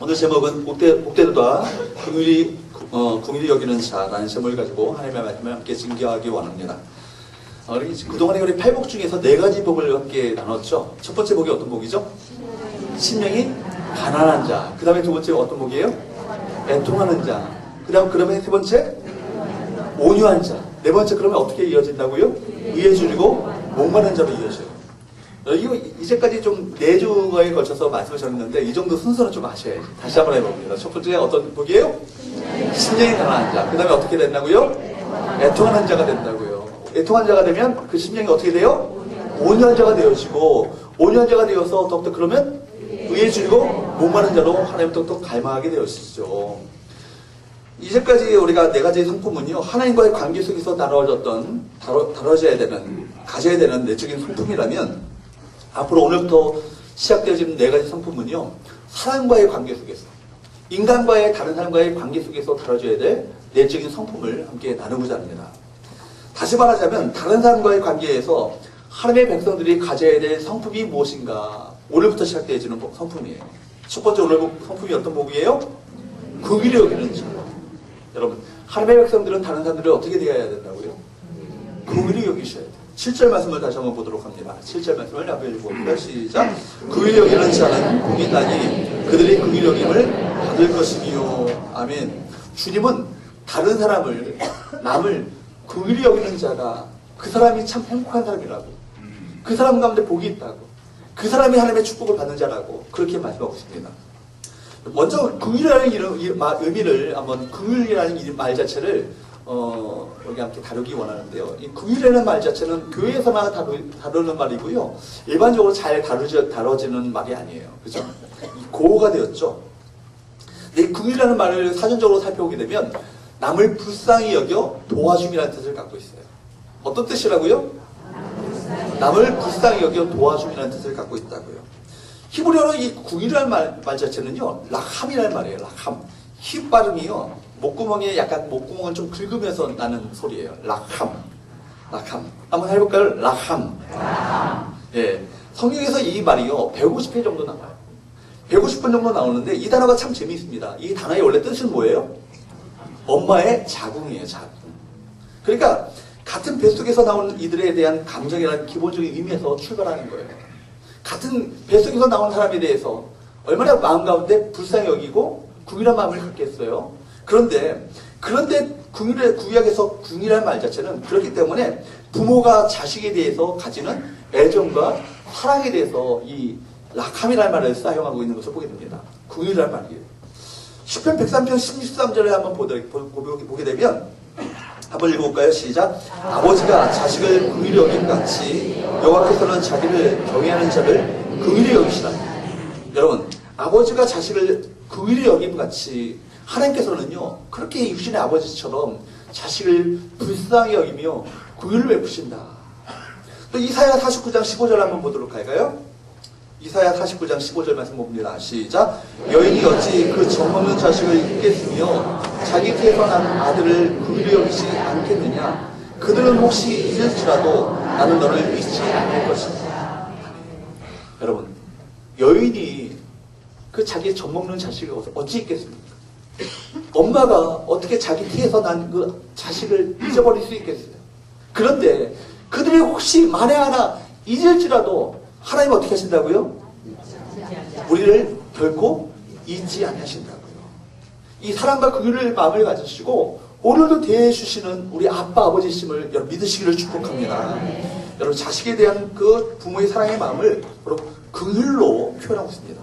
오늘 제목은 복되도다 긍휼히 여기는 자라는 제목을 가지고 하나님의 말씀을 함께 증거하기 원합니다. 그동안에 우리 팔복 중에서 네 가지 복을 함께 나눴죠. 첫 번째 복이 어떤 복이죠? 심령이 가난한 자. 그 다음에 두 번째 어떤 복이에요? 애통하는 자. 그러면 세 번째 온유한 자. 네 번째 그러면 어떻게 이어진다고요? 의에 줄이고 목마른 자로 이어져요. 이거 이제까지 좀 4주에 걸쳐서 말씀을 전했는데 이 정도 순서는 좀 아셔야지. 다시 한번 해봅니다. 첫 번째 어떤 복이에요? 심령이 가난한 자. 그 다음에 어떻게 된다고요? 애통하는 자가 된다고요. 애통한 자가 되면 그 심령이 어떻게 돼요? 온유한 자가 되어지고, 온유한 자가 되어서 더욱더 그러면 의에 줄이고 목마른 자로 하나님 더욱더 갈망하게 되어지죠. 이제까지 우리가 4가지 성품은요, 하나님과의 관계 속에서 다뤄져야 되는, 가져야 되는 내적인 성품이라면, 앞으로 오늘부터 시작되어지는 4가지 성품은요, 사람과의 관계 속에서, 인간과의 다른 사람과의 관계 속에서 다뤄져야 될 내적인 성품을 함께 나누고자 합니다. 다시 말하자면 다른 사람과의 관계에서 하나님의 백성들이 가져야 될 성품이 무엇인가, 오늘부터 시작되어지는 성품이에요. 첫 번째 오늘 성품이 어떤 복이에요? 긍휼히 여기는 자. 여러분, 하나님의 백성들은 다른 사람들을 어떻게 대해야 된다고요? 긍휼히 여기셔야 돼요. 7절 말씀을 다시 한번 보도록 합니다. 7절 말씀을 앞에 읽어봅니다. 시작. 긍휼히 여기는 자는 복이 있나니 그들이 긍휼히 여김을 받을 것이니요. 아멘. 주님은 다른 사람을, 남을 긍휼히 여기는 자가 그 사람이 참 행복한 사람이라고, 그 사람 가운데 복이 있다고, 그 사람이 하나님의 축복을 받는 자라고 그렇게 말씀하고 있습니다. 먼저 긍휼이라는 의미를 한번, 긍휼이라는 말 자체를 여기 함께 다루기 원하는데요. 이 긍휼이라는 말 자체는 교회에서만 다루는 말이고요, 일반적으로 잘 다뤄지는 말이 아니에요. 그죠? 고어가 되었죠. 이 긍휼이라는 말을 사전적으로 살펴보게 되면 남을 불쌍히 여겨 도와줌이라는 뜻을 갖고 있어요. 어떤 뜻이라고요? 남을 불쌍히 여겨 도와줌이라는 뜻을 갖고 있다고요. 히브리어로 이 긍휼이라는 말 자체는요, 락함이라는 말이에요. 락함. 힙 발음이요, 목구멍에 약간 목구멍을 좀 긁으면서 나는 소리예요. 락함. 한번 해볼까요? 락함. 예. 성경에서 이 말이요, 150회 정도 나와요. 150번 정도 나오는데 이 단어가 참 재미있습니다. 이 단어의 원래 뜻은 뭐예요? 엄마의 자궁이에요, 자궁. 그러니까 같은 뱃속에서 나오는 이들에 대한 감정이라는 기본적인 의미에서 출발하는 거예요. 같은 뱃속에서 나온 사람에 대해서 얼마나 마음 가운데 불쌍히 여기고 긍휼한 마음을 갖겠어요. 그런데 구약에서 긍휼이라는 말 자체는 그렇기 때문에 부모가 자식에 대해서 가지는 애정과 사랑에 대해서 이 락함이라는 말을 사용하고 있는 것을 보게 됩니다. 긍휼이라는 말이에요. 시편 103편 13절에 한번 보게 되면, 한번 읽어볼까요? 시작. 아버지가 자식을 긍휼히 여김같이 여호와께서는 자기를 경외하는 자를 긍휼히 여기시다. 여러분, 아버지가 자식을 긍휼히 여김같이 하나님께서는요, 그렇게 육신의 아버지처럼 자식을 불쌍히 여기며 긍휼을 베푸신다. 또 이사야 49장 15절 한번 보도록 할까요? 이사야 49장 15절 말씀 봅니다. 시작. 여인이 어찌 그 정없는 자식을 잊겠으며 자기 태에서 난 아들을 긍휼히 여기지 않겠느냐. 그들은 혹시 잊을지라도 나는 너를 잊지 않을 것이다. 여러분, 여인이 그 자기의 젖먹는 자식을 어찌 잊겠습니까? 엄마가 어떻게 자기 태에서 난 그 자식을 잊어버릴 수 있겠어요? 그런데 그들이 혹시 만에 하나 잊을지라도 하나님 어떻게 하신다고요? 우리를 결코 잊지 않으신다고요. 이 사랑과 긍휼의 마음을 가지시고 오늘도 대해주시는 우리 아빠 아버지심을 여러분 믿으시기를 축복합니다. 여러분, 자식에 대한 그 부모의 사랑의 마음을 여러분 긍휼로 표현하고 있습니다.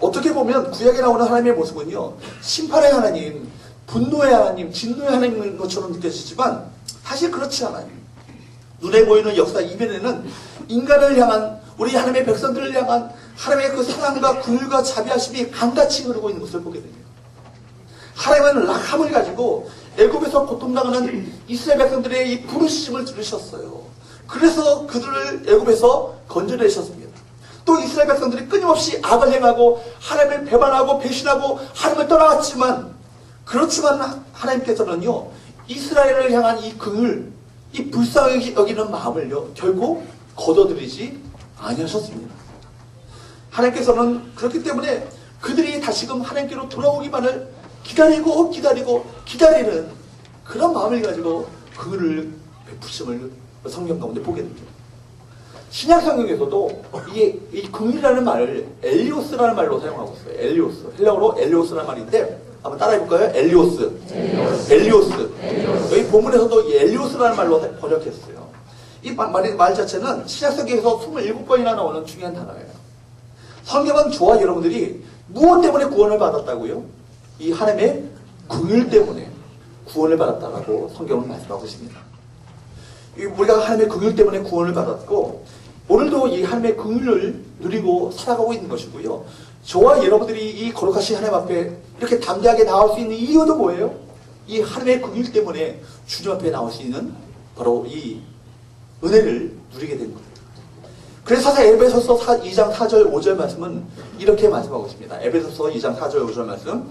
어떻게 보면 구약에 나오는 하나님의 모습은요, 심판의 하나님, 분노의 하나님, 진노의 하나님인 것처럼 느껴지지만 사실 그렇지 않아요. 눈에 보이는 역사 이면에는 인간을 향한, 우리 하나님의 백성들을 향한 하나님의 그 사랑과 긍휼과 자비하심이 강같이 흐르고 있는 것을 보게 됩니다. 하나님은 락함을 가지고 애굽에서 고통당하는 이스라엘 백성들의 이 부르심을 들으셨어요. 그래서 그들을 애굽에서 건져내셨습니다. 또 이스라엘 백성들이 끊임없이 악을 행하고 하나님을 배반하고 배신하고 하나님을 떠나갔지만, 그렇지만 하나님께서는요, 이스라엘을 향한 이 긍휼, 이 불쌍히 여기는 마음을요, 결코 거둬들이지 아니하셨습니다. 하나님께서는 그렇기 때문에 그들이 다시금 하나님께로 돌아오기만을 기다리는 그런 마음을 가지고 그를 베푸심을 성경 가운데 보게 됩니다. 신약 성경에서도 이 긍휼이라는 말을 엘리오스라는 말로 사용하고 있어요. 엘리오스. 헬라어로 엘리오스라는 말인데 한번 따라해볼까요? 엘리오스. 여기 본문에서도 이 엘리오스라는 말로 번역했어요. 이 말 자체는 신약 성경에서 27번이나 나오는 중요한 단어예요. 성경은 저와 여러분들이 무엇 때문에 구원을 받았다고요? 이 하나님의 긍휼 때문에 구원을 받았다라고 성경은 말씀하고 있습니다. 우리가 하나님의 긍휼 때문에 구원을 받았고 오늘도 이 하나님의 긍휼을 누리고 살아가고 있는 것이고요. 저와 여러분들이 이 거룩하신 하나님 앞에 이렇게 담대하게 나올 수 있는 이유도 뭐예요? 이 하나님의 긍휼 때문에 주님 앞에 나올 수 있는 바로 이 은혜를 누리게 된 거예요. 그래서 에베소서 2장 4절 5절 말씀은 이렇게 말씀하고 있습니다. 에베소서 2장 4절 5절 말씀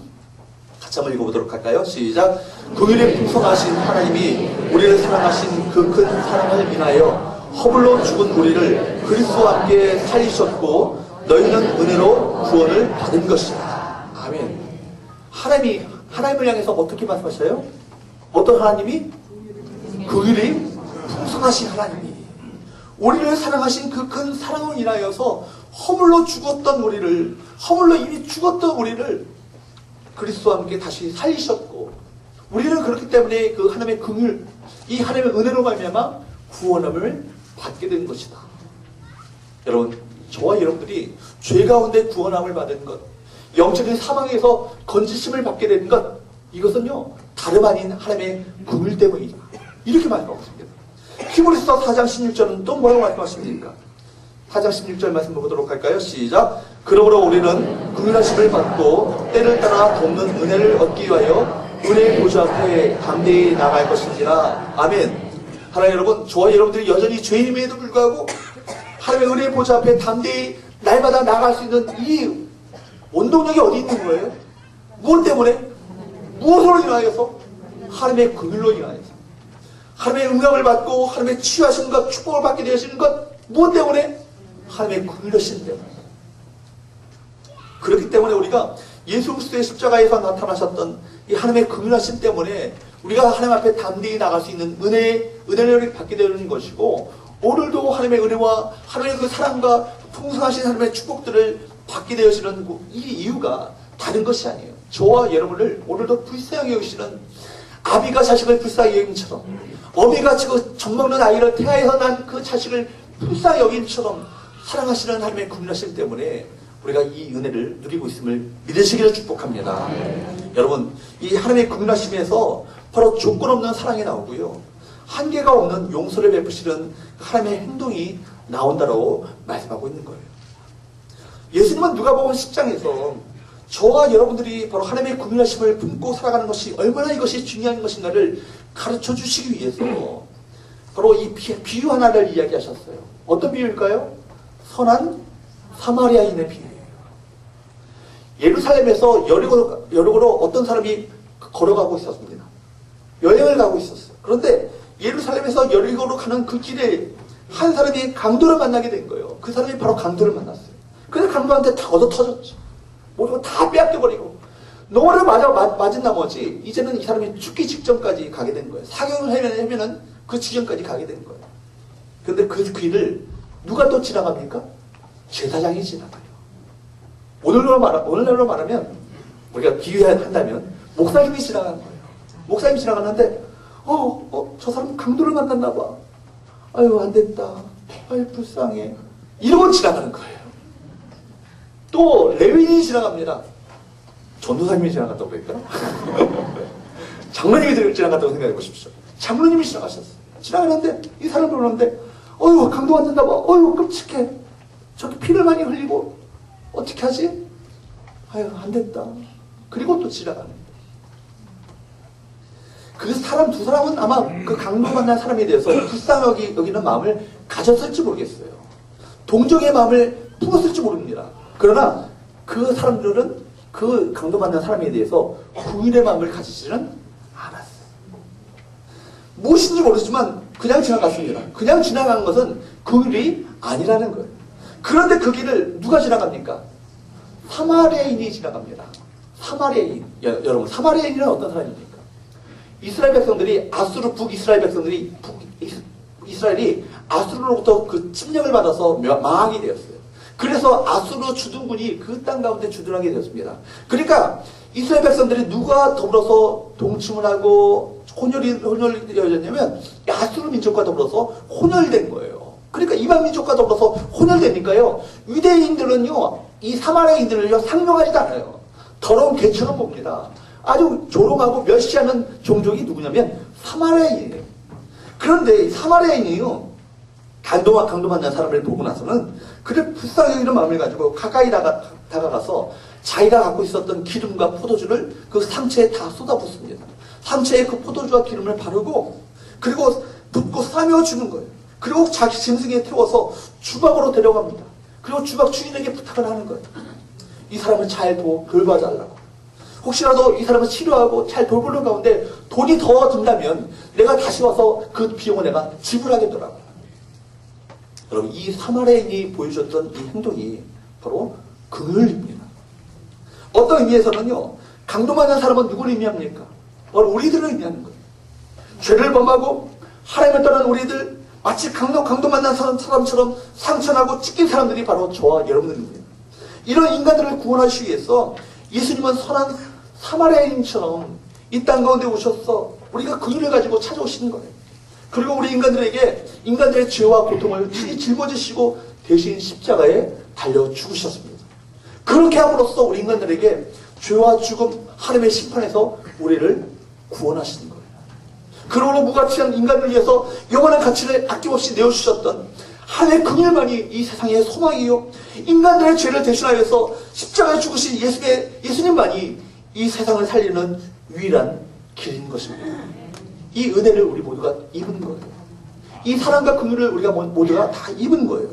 같이 한번 읽어보도록 할까요? 시작. 긍휼에 풍성하신 하나님이 우리를 사랑하신 그 큰 사랑을 인하여 허물로 죽은 우리를 그리스도와 함께 살리셨고 너희는 은혜로 구원을 받은 것이다. 아멘. 하나님을 향해서 어떻게 말씀하셔요? 어떤 하나님이? 긍휼이 풍성하신 하나님이 우리를 사랑하신 그 큰 사랑을 인하여서 허물로 이미 죽었던 우리를 그리스도와 함께 다시 살리셨고 우리는 그렇기 때문에 그 하나님의 긍휼, 이 하나님의 은혜로 말미암아 구원함을 받게 된 것이다. 여러분, 저와 여러분들이 죄 가운데 구원함을 받은 것, 영적인 사망에서 건지심을 받게 된 것, 이것은요 다름 아닌 하나님의 긍휼 때문이다. 이렇게 말씀하고 있습니다. 히브리서 4장 16절은 또 뭐라고 말씀하십니까? 4장 16절 말씀 보도록 할까요? 시작. 그러므로 우리는 긍휼하심을 받고 때를 따라 돕는 은혜를 얻기 위하여 은혜의 보좌 앞에 담대히 나갈 것인지라. 아멘. 하나님 여러분, 저와 여러분들이 여전히 죄인임에도 불구하고 하나님의 은혜의 보좌 앞에 담대히 날마다 나갈 수 있는 이 원동력이 어디 있는 거예요? 무엇 때문에? 무엇으로 인하여서? 하나님의 긍휼로 인하여서. 하나님의 응답을 받고 하나님의 치유하신 것, 축복을 받게 되시는 것, 무엇 때문에? 하나님의 긍휼하신 때문에. 그렇기 때문에 우리가 예수 그리스도의 십자가에서 나타나셨던 이 하나님의 긍휼하심 때문에 우리가 하나님 앞에 담대히 나갈 수 있는 은혜를 받게 되는 것이고, 오늘도 하나님의 은혜와 하나님의 그 사랑과 풍성하신 하나님의 축복들을 받게 되시는 이 이유가 다른 것이 아니에요. 저와 여러분을 오늘도 불쌍히 여기시는, 아비가 자식을 불쌍히 여김처럼, 어미가 그 젖먹는 아이를 태아에서 난 그 자식을 불쌍히 여김처럼 사랑하시는 하나님의 긍휼하심 때문에 우리가 이 은혜를 누리고 있음을 믿으시기를 축복합니다. 여러분, 이 하나님의 긍휼하심에서 바로 조건 없는 사랑이 나오고요, 한계가 없는 용서를 베푸시는 하나님의 행동이 나온다고 말씀하고 있는 거예요. 예수님은 누가복음 10장에서 저와 여러분들이 바로 하나님의 긍휼하심을 품고 살아가는 것이 얼마나 이것이 중요한 것인가를 가르쳐 주시기 위해서 바로 이 비유 하나를 이야기하셨어요. 어떤 비유일까요? 선한 사마리아인의 비유예요. 예루살렘에서 여리고로 어떤 사람이 걸어가고 있었습니다. 여행을 가고 있었어요. 그런데 예루살렘에서 여리고로 가는 그 길에 한 사람이 강도를 만나게 된 거예요. 그 사람이 바로 강도를 만났어요. 그래서 강도한테 다 얻어터졌죠. 모든 거 다 빼앗겨버리고 노를 맞은 나머지 이제는 이 사람이 죽기 직전까지 가게 된 거예요. 사경을 하면은 그 직전까지 가게 된 거예요. 그런데 그 길을 누가 또 지나갑니까? 제사장이 지나가요. 오늘날로 말하면 우리가 비유한다면 목사님이 지나가는 거예요. 목사님이 지나갔는데 저 사람 강도를 만났나 봐. 아유, 안 됐다. 아유, 불쌍해. 이러고 지나가는 거예요. 또 레위인이 지나갑니다. 전도사님이 지나갔다고 그럴까요? 장로님이 지나갔다고 생각해 보십시오. 장로님이 지나가셨어요. 지나가는데 이 사람을 보는데 어휴, 강도 안 된다 봐. 어휴, 끔찍해. 저기 피를 많이 흘리고 어떻게 하지? 아유, 안 됐다. 그리고 또 지나가는 거예요. 그 사람 두 사람은 아마 그 강도 만난 사람에 대해서 불쌍하게 여기는 마음을 가졌을지 모르겠어요. 동정의 마음을 품었을지 모릅니다. 그러나 그 사람들은 그 강도 만난 사람에 대해서 긍휼의 마음을 가지지는 않았어요. 무엇인지 모르지만 그냥 지나갔습니다. 그냥 지나간 것은 긍휼이 아니라는 거예요. 그런데 그 길을 누가 지나갑니까? 사마리아인이 지나갑니다. 사마리아인. 여러분, 사마리아인은 어떤 사람입니까? 이스라엘 백성들이 북이스라엘 백성들이 이스라엘이 아수르로부터 그 침략을 받아서 망하게 되었어요. 그래서 아수르 주둔군이 그 땅 가운데 주둔하게 되었습니다. 그러니까 이스라엘 백성들이 누가 더불어서 동침을 하고 혼혈이 되어졌냐면 아수르 민족과 더불어서 혼혈된 거예요. 그러니까 이방 민족과 더불어서 혼혈되니까요. 유대인들은요, 이 사마리아인들을요, 상명하지도 않아요. 더러운 개처럼 봅니다. 아주 조롱하고 멸시하는 종족이 누구냐면 사마리아인이에요. 그런데 사마리아인이요, 강도 만난 사람을 보고 나서는 그를 불쌍히 여기는 마음을 가지고 가까이 다가가서 자기가 갖고 있었던 기름과 포도주를 그 상체에 다 쏟아붓습니다. 상체에 그 포도주와 기름을 바르고 그리고 붓고 싸매어 주는 거예요. 그리고 자기 짐승에 태워서 주박으로 데려갑니다. 그리고 주박 주인에게 부탁을 하는 거예요. 이 사람을 잘 돌봐달라고. 혹시라도 이 사람을 치료하고 잘 돌보는 가운데 돈이 더 든다면 내가 다시 와서 그 비용을 내가 지불하겠더라고요. 여러분, 이 사마리아인이 보여줬던 이 행동이 바로 긍휼입니다. 어떤 의미에서는요, 강도 만난 사람은 누구를 의미합니까? 바로 우리들을 의미하는 거예요. 죄를 범하고 하나님을 떠난 우리들, 마치 강도 만난 사람처럼 상처나고 찢긴 사람들이 바로 저와 여러분들입니다. 이런 인간들을 구원하시기 위해서 예수님은 선한 사마리아인처럼 이 땅 가운데 오셔서 우리가 긍휼을 가지고 찾아오시는 거예요. 그리고 우리 인간들의 죄와 고통을 친히 짊어지시고 대신 십자가에 달려 죽으셨습니다. 그렇게 함으로써 우리 인간들에게 죄와 죽음, 하나님의 심판에서 우리를 구원하시는 거예요. 그러므로 무가치한 인간을 위해서 영원한 가치를 아낌없이 내어주셨던 하나님의 긍휼만이 이 세상의 소망이요, 인간들의 죄를 대신하여서 십자가에 죽으신 예수님만이 이 세상을 살리는 유일한 길인 것입니다. 이 은혜를 우리 모두가 입은 거예요. 이 사랑과 긍휼을 우리가 모두가 다 입은 거예요.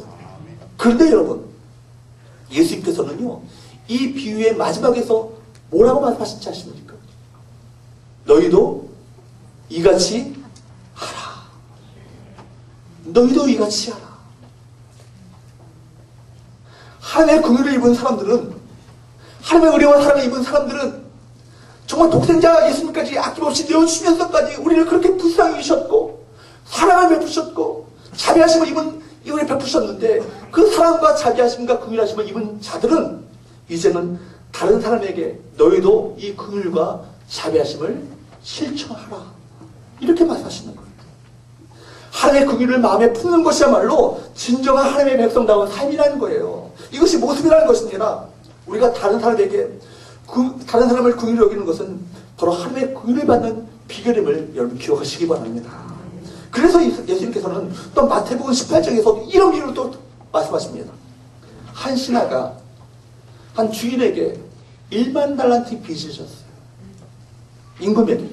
그런데 여러분, 예수님께서는요, 이 비유의 마지막에서 뭐라고 말씀하신지 아십니까? 너희도 이같이 하라. 너희도 이같이 하라. 하나님의 긍휼을 입은 사람들은, 하나님의 의뢰와 사랑을 입은 사람들은 정말 독생자 예수님까지 아낌없이 내어주시면서까지 우리를 그렇게 불쌍히 여기셨고 사랑을 베푸셨고 자비하심을 이분이 베푸셨는데, 그 사랑과 자비하심과 긍휼하심을 입은 자들은 이제는 다른 사람에게 너희도 이 긍휼과 자비하심을 실천하라, 이렇게 말씀하시는 거예요. 하나님의 긍휼을 마음에 품는 것이야말로 진정한 하나님의 백성다운 삶이라는 거예요. 이것이 모습이라는 것입니다. 우리가 다른 사람을 긍휼히 여기는 것은 바로 하나님의 긍휼을 받는 비결임을 여러분 기억하시기 바랍니다. 그래서 예수님께서는 또 마태복음 18장에서 이런 비유를 또 말씀하십니다. 한 신하가 한 주인에게 1만 달란트 빚을 졌어요. 임금에게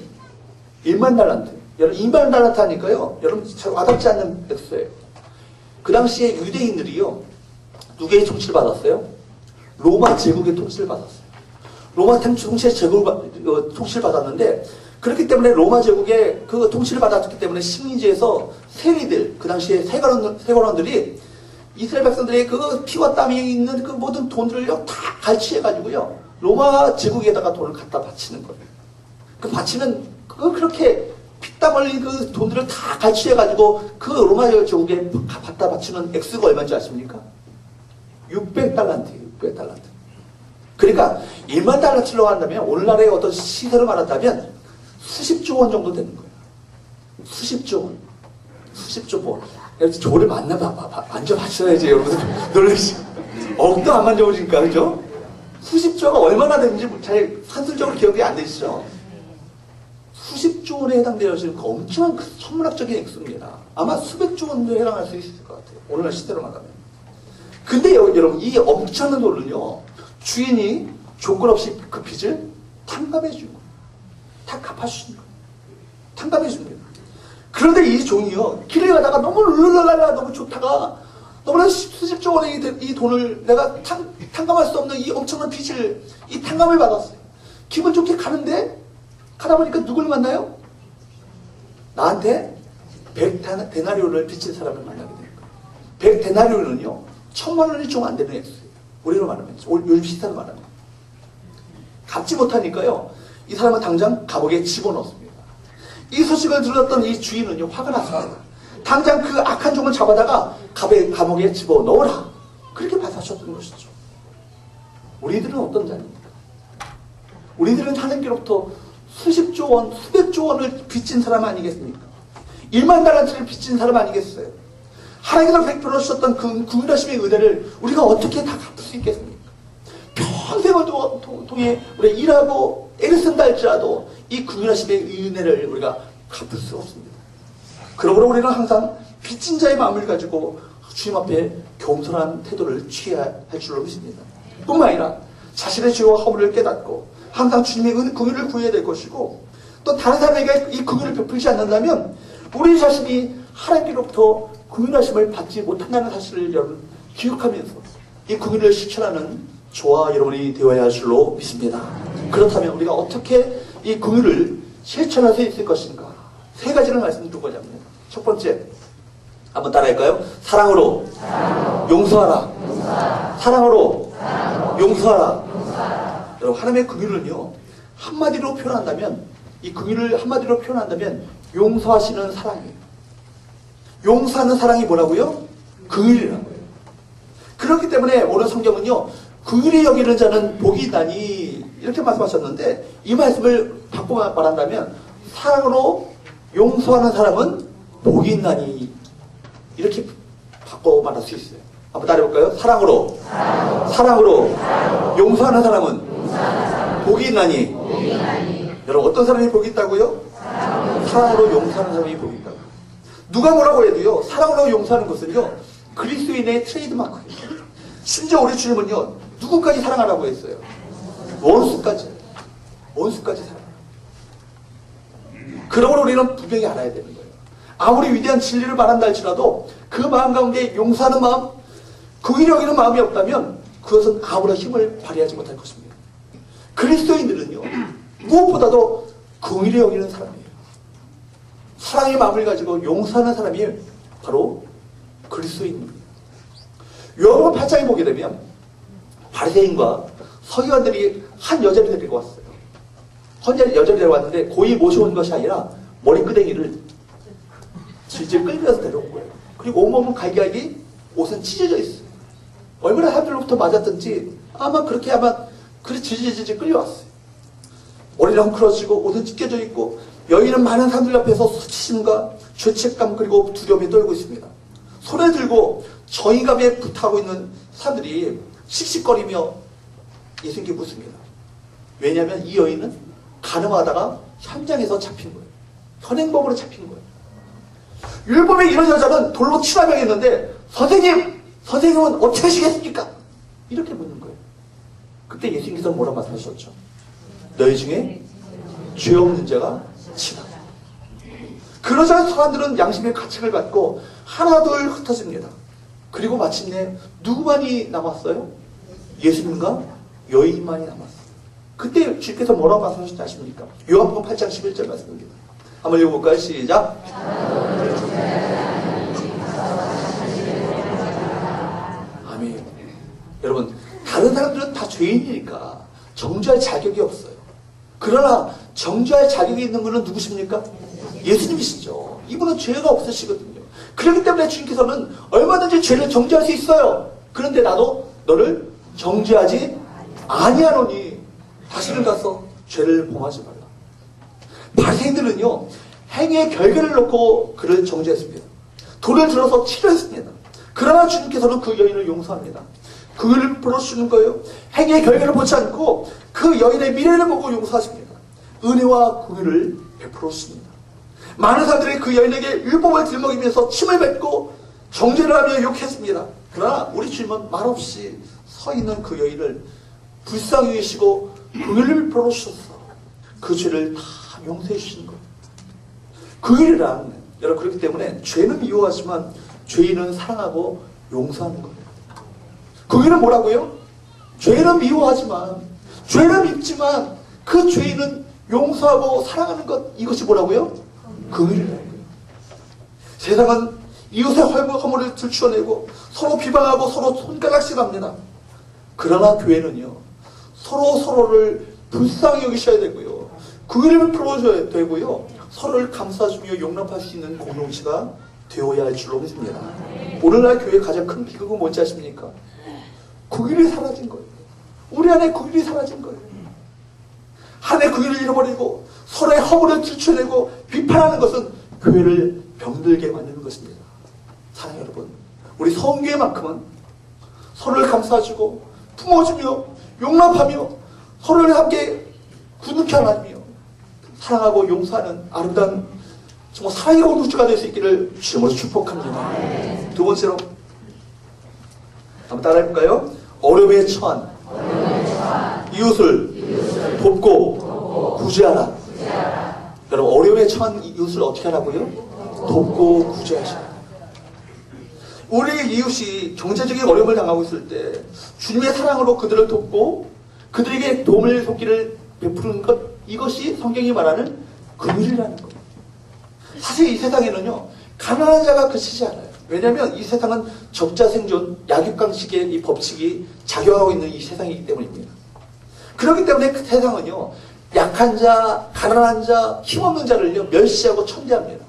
1만 달란트. 여러분, 2만 달란트 하니까요, 여러분 와닿지 않는 액수예요. 그 당시에 유대인들이요, 누구의 통치를 받았어요? 로마 제국의 통치를 받았어요. 로마 통치의 통치를 받았는데, 그렇기 때문에 로마 제국의 그 통치를 받았기 때문에 식민지에서 세리들, 그 당시에 세관원들이 이스라엘 백성들의 그 피와 땀이 있는 그 모든 돈들을요, 다 갈취해가지고요, 로마 제국에다가 돈을 갖다 바치는 거예요. 그 바치는, 그렇게 피땀 흘린 그 돈들을 다 갈취해가지고 그 로마 제국에 갖다 바치는 액수가 얼마인지 아십니까? 600달란트. 그러니까 1만 달러치로 한다면 오늘날의 어떤 시세로 말한다면 수십조 원 정도 되는 거예요. 수십조 원. 조를 만져봐셔야지 여러분. 놀라시. 억도 안 만져보시니까, 그죠? 수십조가 얼마나 되는지 잘 산술적으로 기억이 안 되시죠? 수십조 원에 해당되어지는 그 엄청난 천문학적인 액수입니다. 아마 수백조 원도 해당할 수 있을 것 같아요. 오늘날 시대로 말하면. 근데 여러분, 이 엄청난 돈은요, 주인이 조건 없이 그 빚을 탕감해 준 거예요. 다 갚아주신 거예요. 탕감해 준 거예요. 그런데 이 종이요, 길을 가다가 너무 룰루랄라 너무 좋다가 너무나 수십조 원의 이 돈을 내가 탕감할 수 없는 이 엄청난 빚을, 이 탕감을 받았어요. 기분 좋게 가는데 가다 보니까 누굴 만나요? 나한테 100데나리온을 빚진 사람을 만나게 되는 거예요. 100데나리온은요 1000만 원이 좀 안 되는 액수예요. 우리로 말하면, 요즘 시사로 말하면. 갚지 못하니까요, 이 사람은 당장 감옥에 집어넣습니다. 이 소식을 들었던 이 주인은요, 화가 났습니다. 당장 그 악한 종을 잡아다가 감옥에 집어넣으라. 그렇게 말씀하셨던 것이죠. 우리들은 어떤 자입니까? 우리들은 하나님께로부터 수십조 원, 수백조 원을 빚진 사람 아니겠습니까? 1만 달란트를 빚진 사람 아니겠어요? 하나님께서 베풀어 주셨던 그 구원하심의 은혜를 우리가 어떻게 다 갚을 수 있겠습니까? 평생을 통해 우리가 일하고 애를 쓴다 할지라도 이 구원하심의 은혜를 우리가 갚을 수 없습니다. 그러므로 우리는 항상 빚진 자의 마음을 가지고 주님 앞에 겸손한 태도를 취해야 할 줄로 믿습니다. 뿐만 아니라 자신의 죄와 허물을 깨닫고 항상 주님의 긍휼을 구해야 될 것이고, 또 다른 사람에게 이 긍휼을 베풀지 않는다면 우리 자신이 하나님께로부터 긍휼하심을 받지 못한다는 사실을 여러분 기억하면서 이 긍휼을 실천하는 저와 여러분이 되어야 할 줄로 믿습니다. 그렇다면 우리가 어떻게 이 긍휼을 실천할 수 있을 것인가? 세 가지를 말씀드리고자 합니다. 첫 번째, 한번 따라할까요? 사랑으로 용서하라. 사랑으로 용서하라. 여러분, 하나님의 긍휼은요, 한마디로 표현한다면, 이 긍휼을 한마디로 표현한다면 용서하시는 사랑이에요. 용서하는 사랑이 뭐라고요? 긍휼이라고요. 그렇기 때문에 오늘 성경은요, 긍휼히 여기는 자는 복이 있나니 이렇게 말씀하셨는데, 이 말씀을 바꿔 말한다면 사랑으로 용서하는 사람은 복이 있나니 이렇게 바꿔 말할 수 있어요. 한번 따라해볼까요? 사랑으로 용서하는 사람은 복이 있나니. 여러분, 어떤 사람이 복이 있다고요? 사랑으로 용서하는 사람이 복이 있다고. 누가 뭐라고 해도요, 사랑으로 용서하는 것은요, 그리스도인의 트레이드마크예요. 심지어 우리 주님은요, 누구까지 사랑하라고 했어요? 원수까지 사랑하라고. 그러므로 우리는 분명히 알아야 되는 거예요. 아무리 위대한 진리를 말한다 할지라도 그 마음 가운데 용서하는 마음, 긍휼히 여기는 마음이 없다면 그것은 아무런 힘을 발휘하지 못할 것입니다. 그리스도인들은요, 무엇보다도 긍휼히 여기는 사람이에요. 사랑의 마음을 가지고 용서하는 사람이 바로 그리스도인입니다. 요한복음 8장에 보게 되면 바리새인과 서기관들이 한 여자를 데리고 왔어요. 한 여자를 데리고 왔는데 고이 모셔온 것이 아니라 머리끄댕이를 질질 끌면서 데려온 거예요. 그리고 온몸은 갈기갈기, 옷은 찢어져 있어요. 얼마나 하늘로부터 맞았든지 그래 질질 끌려왔어요. 머리는 헝클어지고 옷은 찢겨져 있고 여인은 많은 사람들 앞에서 수치심과 죄책감 그리고 두려움에 떨고 있습니다. 손에 들고 정의감에 불타고 있는 사람들이 씩씩거리며 예수님께 묻습니다. 왜냐하면 이 여인은 가늠하다가 현장에서 잡힌 거예요. 현행범으로 잡힌 거예요. 율법에 이런 여자는 돌로 치라 명했는데 선생님은 어떻게 하시겠습니까? 이렇게 묻는 거예요. 그때 예수님께서 뭐라고 말씀하셨죠? 너희 중에 죄 없는 자가 치라. 그러자 사람들은 양심의 가책을 받고 하나둘 흩어집니다. 그리고 마침내 누구만이 남았어요? 예수님과 여인만이 남았어요. 그때 주께서 뭐라고 말씀하셨는지 아십니까? 요한복음 8장 11절 말씀입니다. 한번 읽어볼까요? 시작. 아멘. 여러분, 다른 사람들은 다 죄인이니까 정죄할 자격이 없어요. 그러나 정죄할 자격이 있는 분은 누구십니까? 예수님이시죠. 이분은 죄가 없으시거든요. 그렇기 때문에 주님께서는 얼마든지 죄를 정죄할 수 있어요. 그런데 나도 너를 정죄하지 아니하노니 다시는 가서 죄를 범하지 말라. 바리새인들은요, 행위의 결과를 놓고 그를 정죄했습니다. 돌을 들어서 치료했습니다. 그러나 주님께서는 그 여인을 용서합니다. 그를 풀어주는 거예요. 행위의 결과를 보지 않고 그 여인의 미래를 보고 용서하십니다. 은혜와 긍휼을 베풀어 주십니다. 많은 사람들이 그 여인에게 율법을 들먹이면서 침을 뱉고 정죄를 하며 욕했습니다. 그러나 우리 주님은 말없이 서 있는 그 여인을 불쌍히 여기시고 긍휼을 베풀어 주셔서 그 죄를 다 용서해 주시는 거예요. 긍휼이란, 여러분, 그렇기 때문에 죄는 미워하지만 죄인은 사랑하고 용서하는 거예요. 긍휼은 뭐라고요? 죄는 미워하지만, 죄는 밉지만 그 죄인은 용서하고 사랑하는 것, 이것이 뭐라고요? 긍휼이라고요. 세상은 이웃의 허물을 들추어내고 서로 비방하고 서로 손가락질합니다. 그러나 교회는요, 서로를 불쌍히 여기셔야 되고요, 긍휼을 풀어줘야 되고요, 서로를 감싸주며 용납할 수 있는 공동체가 되어야 할 줄로 믿습니다. 오늘날 교회의 가장 큰 비극은 뭔지 아십니까? 긍휼이 사라진 거예요. 우리 안에 긍휼이 사라진 거예요. 하나님의 긍휼을 잃어버리고 서로의 허물을 들춰내고 비판하는 것은 교회를 병들게 만드는 것입니다. 사랑하는 여러분, 우리 성교회만큼은 서로를 감싸주고 품어주며 용납하며 서로를 함께 굳게 안아주며 사랑하고 용서하는 아름다운 정말 사랑의 공동체가 될 수 있기를 주님으로 축복합니다. 두 번째로 한번 따라해볼까요? 어려움에 처한 이웃을 돕고 구제하라. 여러분, 어려움에 처한 이웃을 어떻게 하라고요? 돕고 구제하시라. 우리 이웃이 경제적인 어려움을 당하고 있을 때 주님의 사랑으로 그들을 돕고 그들에게 도움을 손길을 베푸는 것, 이것이 성경이 말하는 긍휼이라는 것. 사실 이 세상에는요, 가난한 자가 그치지 않아요. 왜냐하면 이 세상은 적자생존, 약육강식의 이 법칙이 작용하고 있는 이 세상이기 때문입니다. 그렇기 때문에 그 세상은요, 약한 자, 가난한 자, 힘없는 자를요 멸시하고 천대합니다.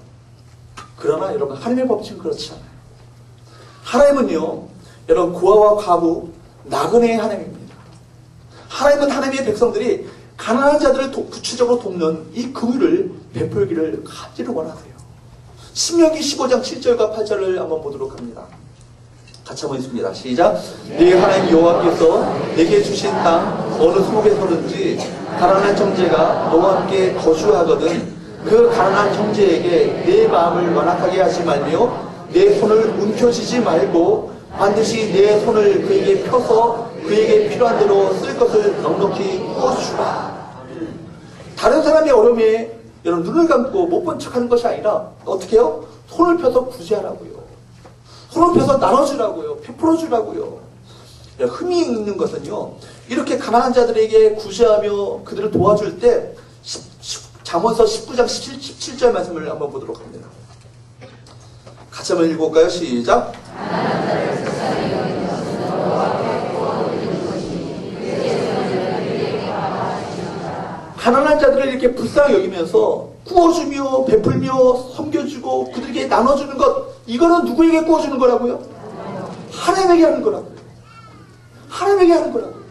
그러나 여러분, 하나님의 법칙은 그렇지 않아요. 하나님은요, 여러분, 고아와 과부, 나그네의 하나님입니다. 하나님은 하나님의 백성들이 가난한 자들을 구체적으로 돕는 이 긍휼을 베풀기를 간절히 원하세요. 신명기 15장 7절과 8절을 한번 보도록 합니다. 같이 한번 읽습니다. 시작. 네 하나님 여호와께서 내게 주신 땅 어느 수목에서든지 가난한 형제가 너와 함께 거주하거든 그 가난한 형제에게 내 마음을 완악하게 하지 말며 내 손을 움켜쥐지 말고 반드시 내 손을 그에게 펴서 그에게 필요한 대로 쓸 것을 넉넉히 부어주라. 다른 사람의 어려움에 여러분 눈을 감고 못 본 척하는 것이 아니라 어떻게 해요? 손을 펴서 구제하라고요. 손을 펴서 나눠주라고요. 베풀어주라고요. 흠이 있는 것은요, 이렇게 가난한 자들에게 구제하며 그들을 도와줄 때 잠언서 19장 17절 말씀을 한번 보도록 합니다. 같이 한번 읽어볼까요? 시작. 가난한 자들을 이렇게 불쌍히 여기면서 구워주며 베풀며 섬겨주고 그들에게 나눠주는 것, 이거는 누구에게 구워주는 거라고요? 하나님에게 하는 거라고요. 하나님에게 하는 거라고요.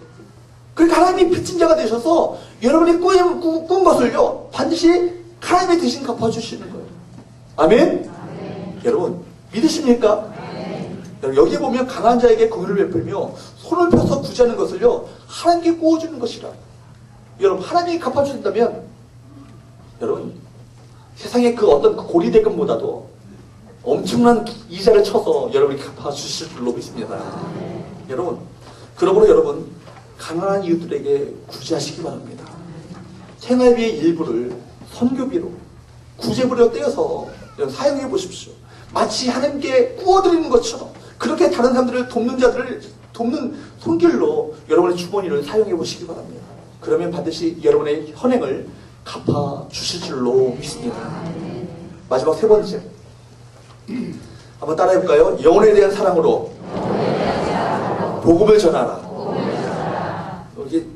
그러니까 하나님이 빚진 자가 되셔서 여러분이 꾼 것을요 반드시 하나님이 대신 갚아주시는 거예요. 아멘? 여러분 믿으십니까? 여기에 보면 가난한 자에게 긍휼을 베풀며 손을 펴서 구제하는 것을요 하나님께 구워주는 것이라. 여러분 하나님이 갚아주신다면 여러분 세상의 그 어떤 고리대금보다도 엄청난 이자를 쳐서 여러분이 갚아주실 줄로 믿습니다. 여러분 그러므로 여러분 가난한 이웃들에게 구제하시기 바랍니다. 생활비의 일부를 선교비로 구제부로 떼어서 사용해 보십시오. 마치 하나님께 구워드리는 것처럼 그렇게 다른 사람들을 돕는 자들을 돕는 손길로 여러분의 주머니를 사용해 보시기 바랍니다. 그러면 반드시 여러분의 현행을 갚아주실 줄로 믿습니다. 마지막 세 번째 한번 따라해볼까요? 영혼에 대한 사랑으로 복음을 전하라. 이게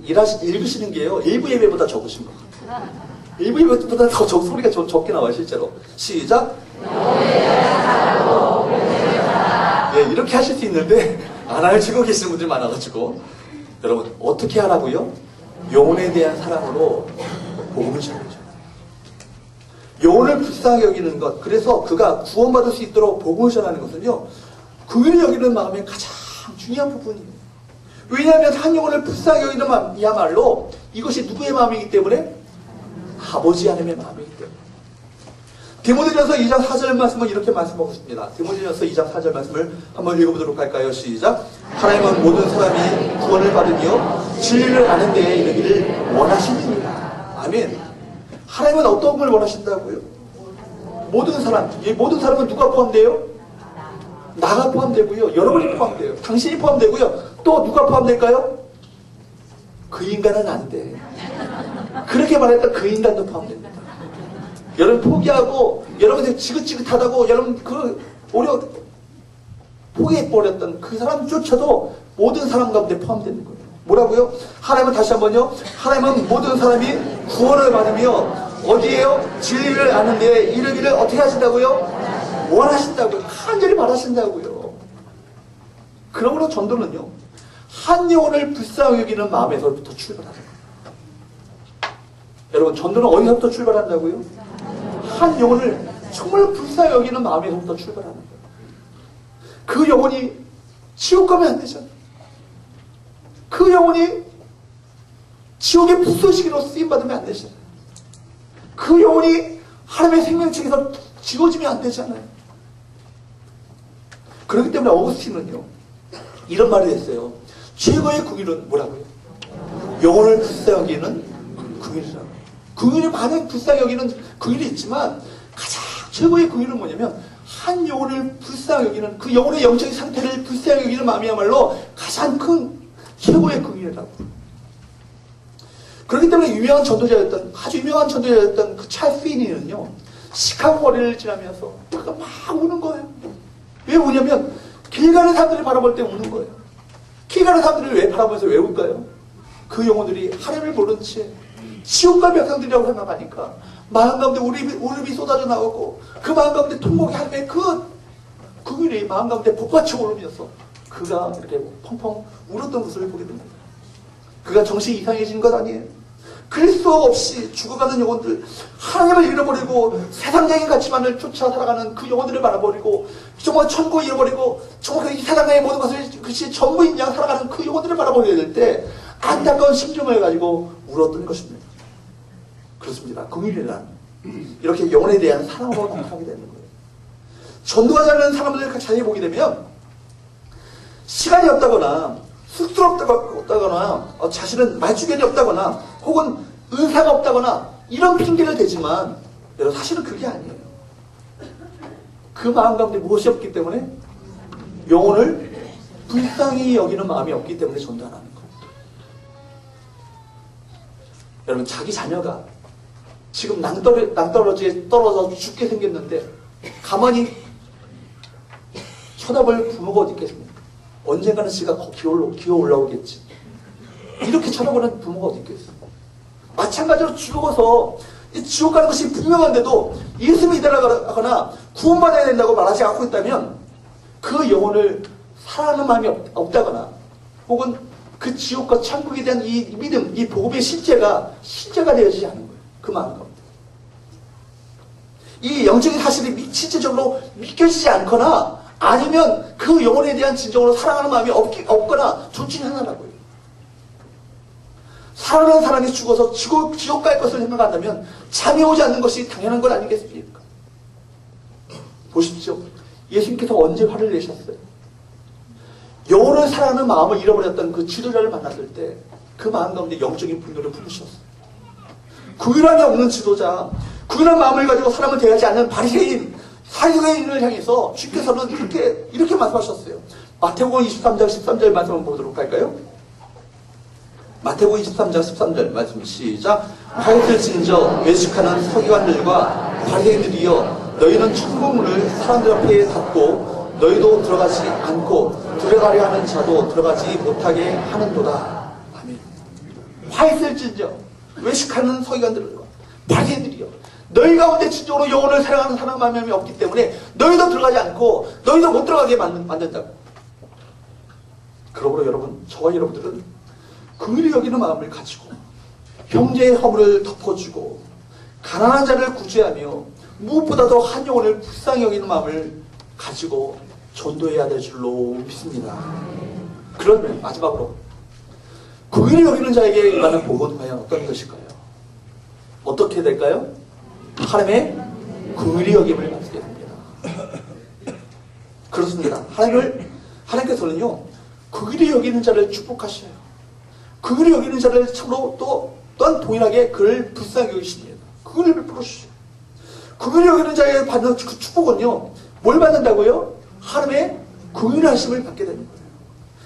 읽으시는 게요 1부 예배보다 적으신 것 같아요. 1부 예배보다 더 소리가 적게 나와요 실제로. 시작. 예, 이렇게 하실 수 있는데 안 하시고 계시는 분들이 많아가지고 여러분 어떻게 하라고요? 영혼에 대한 사랑으로 복음을 전하죠. 영혼을 불쌍히 여기는 것, 그래서 그가 구원받을 수 있도록 복음을 전하는 것은요 긍휼히 여기는 마음의 가장 중요한 부분이에요. 왜냐하면 한 영혼을 불쌍히 여기는 마음이야말로 이것이 누구의 마음이기 때문에? 아버지 하나님의 마음이기 때문에. 디모데전서 2장 4절 말씀은 이렇게 말씀하고 있습니다. 디모데전서 2장 4절 말씀을 한번 읽어보도록 할까요? 시작. 하나님은 모든 사람이 구원을 받으며 진리를 아는 데에 이르기를 원하십니다. 아멘. 하나님은 어떤 걸 원하신다고요? 모든 사람. 이 모든 사람은 누가 포함돼요? 나가 포함되고요. 여러분이 포함돼요. 당신이 포함되고요. 또 누가 포함될까요? 그 인간은 안 돼. 그렇게 말했던 그 인간도 포함됩니다. 여러분 포기하고 여러분이 지긋지긋하다고 여러분 오히려 포기해버렸던 그 사람조차도 모든 사람 가운데 포함되는 거예요. 뭐라고요? 하나님은 다시 한번요. 하나님은 모든 사람이 구원을 받으며 어디에요? 진리를 아는 데 이르기를 어떻게 하신다고요? 원하신다고요. 간절히 바라신다고요. 그러므로 전도는요. 한 영혼을 불쌍히 여기는 마음에서부터 출발하는 거예요. 여러분 전도는 어디서부터 출발한다고요? 한 영혼을 정말 불쌍히 여기는 마음에서부터 출발하는 거예요. 그 영혼이 지옥 가면 안 되잖아요. 그 영혼이 지옥의 불쏘시개로 쓰임받으면 안 되잖아요. 그 영혼이 하나님의 생명책에서 지워지면 안 되잖아요. 그렇기 때문에 어거스틴은요 이런 말을 했어요. 최고의 궁일은 뭐라고요? 영혼을 불쌍히 여기는 궁일이라고. 궁일이 많은 불쌍히 여기는 궁일이 있지만 가장 최고의 궁일은 뭐냐면 한 영혼을 불쌍히 여기는 그 영혼의 영적인 상태를 불쌍히 여기는 마음이야말로 가장 큰 최고의 궁일이라고. 그렇기 때문에 아주 유명한 전도자였던 그 찰스 피니는요 시카고 거리를 지나면서 그가 막 우는 거예요. 왜 우냐면 길 가는 사람들이 바라볼 때 우는 거예요. 길 가는 사람들이 왜 바라보면서 왜 울까요? 그 영혼들이 하나님을 모른 채 지옥과 백성들이라고 생각하니까 마음 가운데 울음이 쏟아져 나오고 그 마음 가운데 통곡이 하나님의 그 일이 마음 가운데 복받쳐 오르면서 그가 이렇게 펑펑 울었던 모습을 보게 됩니다. 그가 정신이 이상해진 것 아니에요. 그럴 수 없이 죽어가는 영혼들, 하나님을 잃어버리고 세상적인 가치만을 쫓아 살아가는 그 영혼들을 바라버리고 정말 천국을 잃어버리고 정말 이 세상의 모든 것을 그것이 전부인 양 살아가는 그 영혼들을 바라보게 될 때 안타까운 심정을 가지고 울었던 것입니다. 그렇습니다. 긍휼이란 이렇게 영혼에 대한 사랑으로 나타나게 되는 거예요. 전도하지 않는 사람들을 자세히 보게 되면 시간이 없다거나 쑥스럽다거나 자신은 말주변이 없다거나 혹은 은사가 없다거나 이런 핑계를 대지만 여러분 사실은 그게 아니에요. 그 마음 가운데 무엇이 없기 때문에 영혼을 불쌍히 여기는 마음이 없기 때문에 전도하는 거예요. 여러분 자기 자녀가 지금 낭떠러지에 떨어져 죽게 생겼는데 가만히 쳐다볼 부모가 어디 있겠습니까? 언젠가는 지가 기어 올라오겠지. 이렇게 쳐다보는 부모가 어디 있겠어요? 마찬가지로 죽어서 지옥 가는 것이 분명한데도 예수 믿으라거나 구원받아야 된다고 말하지 않고 있다면 그 영혼을 사랑하는 마음이 없다거나 혹은 그 지옥과 천국에 대한 이 믿음, 이 복음의 실제가 되어지지 않는 거예요. 그 마음 가운데. 이 영적인 사실이 실제적으로 믿겨지지 않거나 아니면 그 영혼에 대한 진정으로 사랑하는 마음이 없거나 둘 중에 하나라고요. 사랑하는 사람이 죽어서 지옥 갈 것을 생각한다면 잠이 오지 않는 것이 당연한 것 아니겠습니까? 보십시오. 예수님께서 언제 화를 내셨어요? 영혼을 사랑하는 마음을 잃어버렸던 그 지도자를 만났을 때 그 마음 가운데 영적인 분노를 품으셨어요. 구휼함이 없는 지도자, 구휼한 마음을 가지고 사람을 대하지 않는 바리새인, 사리새인을 향해서 주께서는 이렇게 말씀하셨어요. 마태복음 23장 13절 말씀 한번 보도록 할까요? 마태복음 23장 13절 말씀 시작. 하였을진저 외식하는 서기관들과 바리새인들이여 너희는 천국문을 사람들 앞에 닫고 너희도 들어가지 않고 들어가려 하는 자도 들어가지 못하게 하는도다. 아멘. 화있을진저 외식하는 서기관들과 바리새인들이여 너희 가운데 진정으로 영혼을 사랑하는 사람 마음이 없기 때문에 너희도 들어가지 않고 너희도 못 들어가게 만든다고. 그러므로 여러분, 저와 여러분들은 긍휼히 여기는 마음을 가지고 형제의 허물을 덮어주고 가난한 자를 구제하며 무엇보다도 한 영혼을 불쌍히 여기는 마음을 가지고 전도해야 될 줄로 믿습니다. 그러면 마지막으로 긍휼히 여기는 자에게 임하는 복은 과연 어떤 것일까요? 어떻게 될까요? 하나님의 긍휼히 여김을 받게 됩니다. 그렇습니다. 하나님께서는요 긍휼히 여기는 자를 축복하셔요. 긍휼히 여기는 자를 참으로 또한 동일하게 그를 불쌍히 여기십니다. 긍휼을 베풀어 주셔요. 긍휼히 여기는 자에게 받는 그 축복은요 뭘 받는다고요? 하나님의 긍휼하심을 받게 되는 거예요.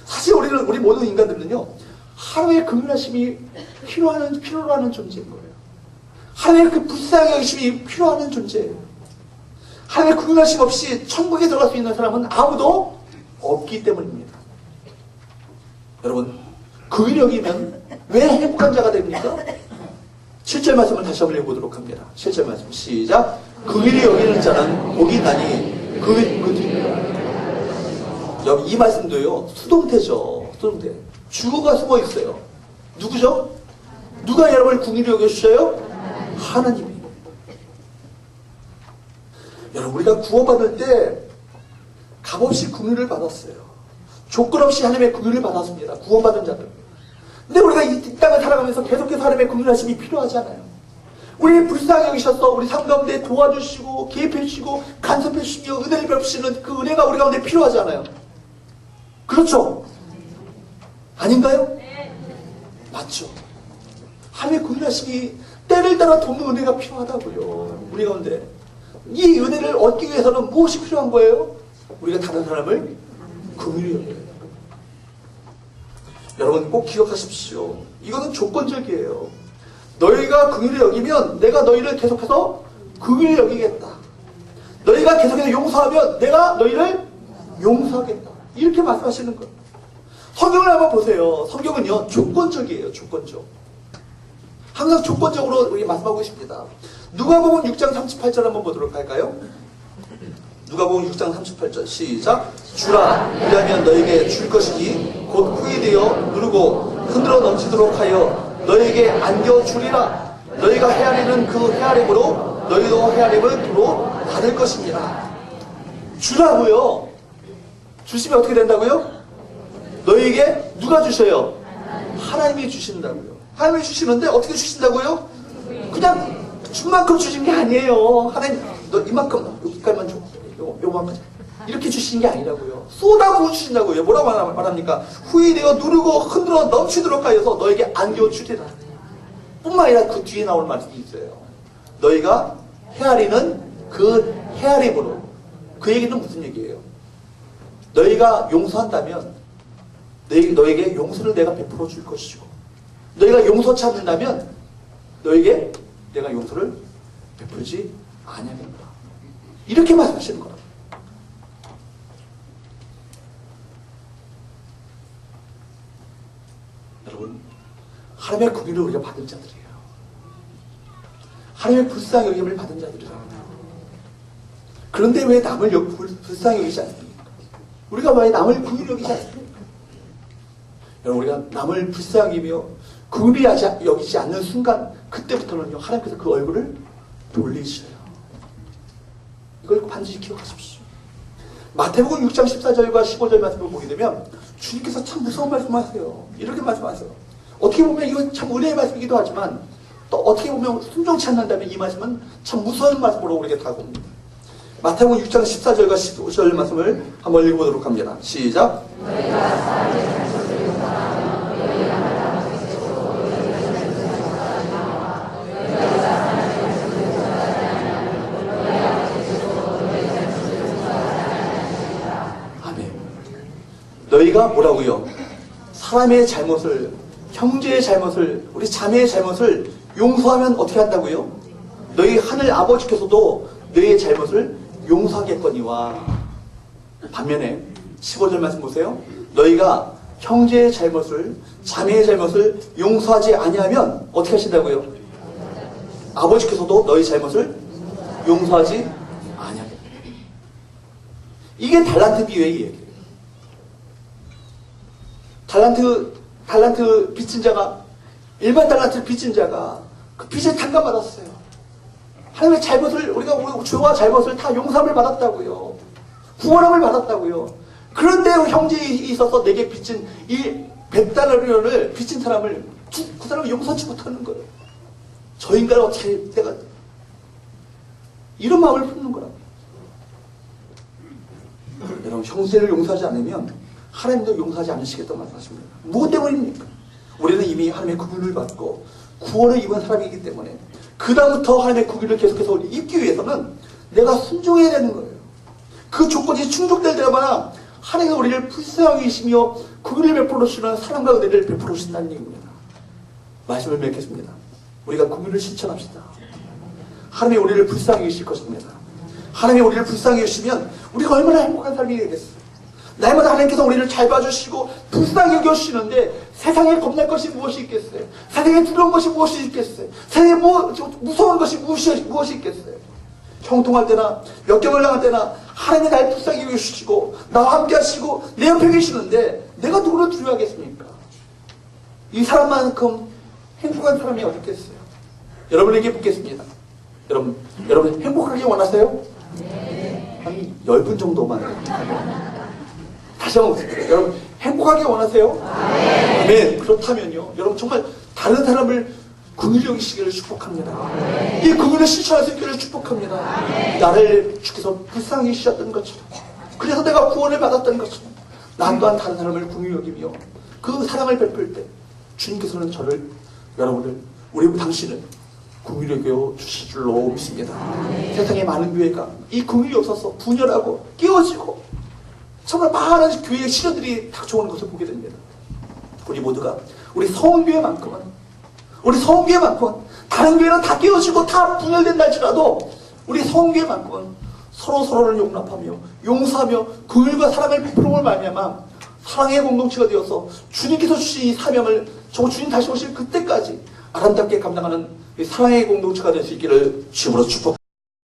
사실 우리 모든 인간들은요 하나님의 긍휼하심이 필요로 하는 존재인 거예요. 하나님의 그 불쌍히 여기심이 필요한 존재예요. 하나님의 긍휼하심 없이 천국에 들어갈 수 있는 사람은 아무도 없기 때문입니다. 여러분, 긍휼히 여기면 왜 행복한 자가 됩니까? 7절 말씀을 다시 한번 읽어보도록 합니다. 7절 말씀 시작. 긍휼히 여기는 자는 복이 나니 여기 이 말씀도요 수동태죠. 수동태. 주어가 숨어 있어요. 누구죠? 누가 여러분을 긍휼히 여겨주셔요? 하나님이. 여러분 우리가 구원받을 때 값없이 긍휼을 받았어요. 조건 없이 하나님의 긍휼을 받았습니다. 구원받은 자들. 근데 우리가 이 땅을 살아가면서 계속해서 하나님의 긍휼하심이 필요하잖아요. 우리 불쌍히 여기셔서 우리 삶 가운데 도와주시고 개입해 주시고 간섭해 주시며 은혜를 베푸시는 그 은혜가 우리 가운데 필요하잖아요. 그렇죠? 아닌가요? 네. 맞죠. 하나님의 긍휼하심이 때를 따라 돕는 은혜가 필요하다고요. 우리 가운데. 이 은혜를 얻기 위해서는 무엇이 필요한 거예요? 우리가 다른 사람을 긍휼히 여겨야 돼요. 여러분 꼭 기억하십시오. 이거는 조건적이에요. 너희가 긍휼히 여기면 내가 너희를 계속해서 긍휼히 여기겠다. 너희가 계속해서 용서하면 내가 너희를 용서하겠다. 이렇게 말씀하시는 거예요. 성경을 한번 보세요. 성경은요 조건적이에요. 조건적. 항상 조건적으로 우리 말씀하고 있습니다. 누가복음 6장 38절 한번 보도록 할까요? 누가복음 6장 38절 시작. 주라 이라면 너에게 줄 것이니 곧 후회되어 누르고 흔들어 넘치도록 하여 너에게 안겨주리라. 너희가 헤아리는 그 헤아림으로 너희도 헤아림을 두로 받을 것입니다. 주라고요. 주시면 어떻게 된다고요? 너희에게 누가 주셔요? 하나님이 주신다고요. 하나님이 주시는데 어떻게 주신다고요? 그냥 준 만큼 주신 게 아니에요. 하나님 너 이만큼 여기까지만 줘. 요만큼 이렇게 주시는 게 아니라고요. 쏟아부어 주신다고요. 뭐라고 말합니까? 후일되어 누르고 흔들어 넘치도록 하여서 너에게 안겨주리라. 뿐만 아니라 그 뒤에 나올 말씀이 있어요. 너희가 헤아리는 그 헤아림으로. 그 얘기는 무슨 얘기예요? 너희가 용서한다면 너에게 용서를 내가 베풀어 줄 것이고 너희가 용서치 않는다면 너에게 내가 용서를 베풀지 아니하겠다. 이렇게 말씀하시는 거예요. 여러분, 하나님의 긍휼을 우리가 받은 자들이에요. 하나님의 불쌍히 여김을 받은 자들이에요. 그런데 왜 남을 불쌍히 여기지 않습니까? 우리가 왜 남을 긍휼히 여기지 않습니까? 여러분, 우리가 남을 불쌍히 여기며 긍휼히 여기지 않는 순간 그때부터는요 하나님께서 그 얼굴을 돌리셔요. 이걸 반드시 기억하십시오. 마태복음 6장 14절과 15절 말씀을 보게 되면 주님께서 참 무서운 말씀하세요. 이렇게 말씀하세요. 어떻게 보면 이건 참 은혜의 말씀이기도 하지만 또 어떻게 보면 순종치 않는다면 이 말씀은 참 무서운 말씀으로 우리에게 다가옵니다. 마태복음 6장 14절과 15절 말씀을 한번 읽어보도록 합니다. 시작. 너희가 뭐라고요? 사람의 잘못을, 형제의 잘못을, 우리 자매의 잘못을 용서하면 어떻게 한다고요? 너희 하늘 아버지께서도 너희의 잘못을 용서하겠거니와. 반면에 15절 말씀 보세요. 너희가 형제의 잘못을, 자매의 잘못을 용서하지 아니하면 어떻게 하신다고요? 아버지께서도 너희 잘못을 용서하지 아니하겠다. 이게 달란트 비유의 얘기예요. 달란트 빚진 자가, 일반 달란트를 빚진 자가 그 빚을 탕감받았어요. 하나님의 잘못을, 우리 죄와 잘못을 다 용서함을 받았다고요. 구원함을 받았다고요. 그런데 형제에 있어서 내게 빚진 이 100달러를 빚진 사람을 그 사람을 용서치 못하는 거예요. 저 인간을 어떻게 내가 이런 마음을 품는 거라고요. 여러분, 형제를 용서하지 않으면 하나님도 용서하지 않으시겠다고 말씀하십니다. 무엇 때문입니까? 우리는 이미 하나님의 긍휼을 받고 구원을 입은 사람이기 때문에 그 다음부터 하나님의 긍휼을 계속해서 입기 위해서는 내가 순종해야 되는 거예요. 그 조건이 충족될 때마다 하나님은 우리를 불쌍히 여기시며 긍휼을 베풀어 주시는 사랑과 은혜를 베풀어 주신다는 얘기입니다. 말씀을 맺겠습니다. 우리가 긍휼을 실천합시다. 하나님이 우리를 불쌍히 여기실 것입니다. 하나님이 우리를 불쌍히 여기시면 우리가 얼마나 행복한 삶이 되겠어요. 날마다 하나님께서 우리를 잘 봐주시고 불쌍히 여겨주시는데 세상에 겁날 것이 무엇이 있겠어요? 세상에 두려운 것이 무엇이 있겠어요? 세상에 무서운 것이 무엇이 있겠어요? 형통할 때나 역경을 당할 때나 하나님이 날 불쌍히 여겨주시고 나와 함께 하시고 내 옆에 계시는데 내가 누구를 두려워하겠습니까? 이 사람만큼 행복한 사람이 어디 있겠어요? 여러분에게 묻겠습니다. 여러분 행복하게 원하세요? 네. 한 10분 정도만. 다시 한번 묻습니다. 여러분 행복하게 원하세요? 네. 그렇다면요. 여러분 정말 다른 사람을 긍휼히 여기시기를 축복합니다. 이 긍휼을 실천할 수 있기를 축복합니다. 나를 주께서 불쌍히 여기셨던 것처럼, 그래서 내가 구원을 받았던 것처럼 난 또한 다른 사람을 긍휼히 여기며 그 사랑을 베풀 때 주님께서는 여러분을, 당신을 긍휼히 여겨 주실 줄로 믿습니다. 세상의 많은 교회가 이 긍휼이 없어서 분열하고 깨어지고 정말 많은 교회의 시련들이 닥쳐오는 것을 보게 됩니다. 우리 모두가 우리 서원교회만큼은 다른 교회는 다 깨어지고 다 분열된다 할지라도 우리 서원교회만큼은 서로를 용납하며 용서하며 긍휼과 사랑을 베풀음을 말미암아 사랑의 공동체가 되어서 주님께서 주신 이 사명을 정말 주님 다시 오실 그때까지 아름답게 감당하는 사랑의 공동체가 될 수 있기를 주님으로 축복합니다.